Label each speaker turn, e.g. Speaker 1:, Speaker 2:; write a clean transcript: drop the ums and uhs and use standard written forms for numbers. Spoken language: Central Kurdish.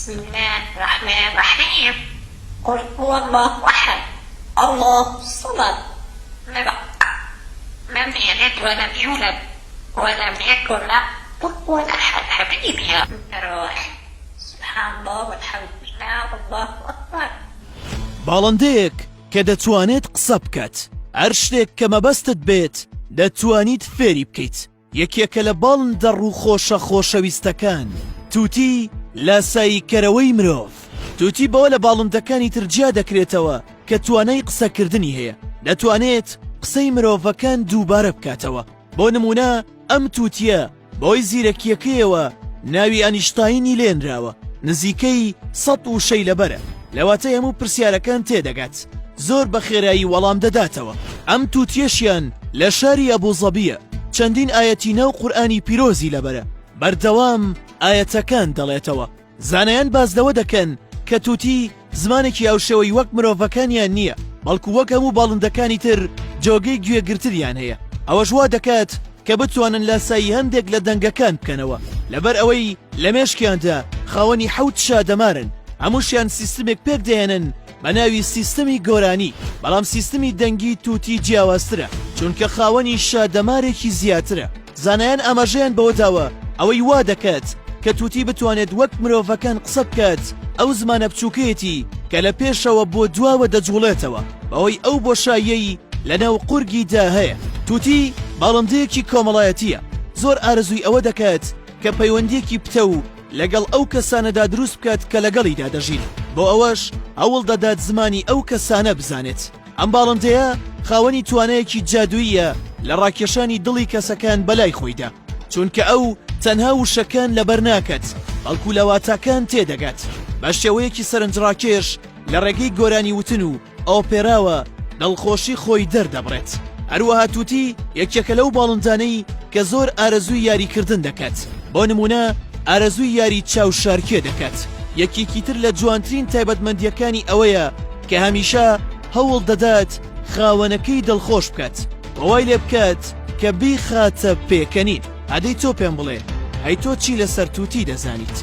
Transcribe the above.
Speaker 1: بسم الله الرحمن الرحيم قل هو الله أحد الله الصمد لم يلد ولم يولد ولم يكن له كفوا أحد. حبيبي يا روح سبحان الله والحمد لله والله أكبر.
Speaker 2: باڵندەیەک کە دەتوانێت قسە بکات، هەر شتێک کە مەبەستت بێت دەتوانیت فێری بکەیت. یەکێکە لە باڵندە ڕووخۆشە خۆشەویستەکان تووتی لاساییکەرەوەی مرۆڤ. تووتی بەوە لە باڵندەکانی ترجیا دەکرێتەوە کە توانای قسەکردنی هەیە، دەتوانێت قسەی مرۆڤەکان دووبارە بکاتەوە. بۆ نمونە ئەم تووتیە بەوەی زیرەکیەکەیەوە ناوی ئەنیشتاینی لێنراوە، نزیکەی 100 لەبەرە، لەواتە هەموو پرسیارەکان تێدەگات، زۆر بە خێرایی وەڵام دەداتەوە. ئەم تووتیەشیان لە شاری ئەبوزەبیە، چەندین ئاەتی ناو قورئانی پیرۆزی لەبەرە، بەردەوام ئاەتەکان دەڵێتەوە. زانایان بازدەوە دەکەن کە تووتی زمانێکی هاوشێوەی وەک مرۆڤەکانیان نییە، بەڵکو وەک هەموو باڵندەکانی تر جۆگەی گوێگرتریان هەیە. ئەوەش وا دەکات کە بتوانن لاسایی هەندێک لە دەنگەکان بکەنەوە، لەبەر ئەوەی لە مێشکیاندا خاوەنی 7 شادەمارن، هەمووشیان سیستمێک پێک دێنن بە ناوی سیستمی گۆرانی، بەڵام سیستمی دەنگی تووتی جیاوازترە چونکە خاوەنی شادەمارێکی زیاترە. زانایان ئاماژەیان بەوەداوە ئەوەی وا دەکات کە تووتی بتوانێت وەک مرۆڤەکان قسە بکات، ئەو زمانە بچووکەیەتی کە لە پێشەوە بۆ دواوە دەجوڵێتەوە، بەوەی ئەو بۆشاییەی لەناو قورگیدا هەیە. تووتی باڵندەیەکی کۆمەڵایەتیە، زۆر ئارەزووی ئەوە دەکات کە پەیوەندیەکی پتە و لەگەڵ ئەو کەسانەدا دروست بکات کە لەگەڵیدا دەژین، بۆ ئەوەش هەوڵ دەدات زمانی ئەو کەسانە بزانێت. ئەم باڵندەیە خاوەنی توانایەکی جادوویە لە ڕاکێشانی دڵی کەسەکان بەلای خۆیدا، چونکە ئەو تەنها وشەکان لەبەر ناکات، بەڵکو لە واتاکان تێدەگات. بە شێوەیەکی سەرنجڕاکێش لە ڕێگەی گۆرانی وتن و ئۆپێراوە دڵخۆشی خۆی دەردەبڕێت. هەروەها تووتی یەکێکە لەو باڵندانەی کە زۆر ئارەزووی یاریکردن دەکات، بۆ نمونە ئارەزووی یاری چاوشارکێ دەکات. یەکێکی تر لە جوانترین تایبەتمەندیەکانی ئەوەیە کە هەمیشە هەوڵ دەدات خاوەنەکەی دڵخۆش بکات، بەوای لێ بکات کە بیخاتە پێکەنین. ئەدەی تۆ پێم بڵێ، ئەی تۆ چی لەسەر تووتی دەزانیت؟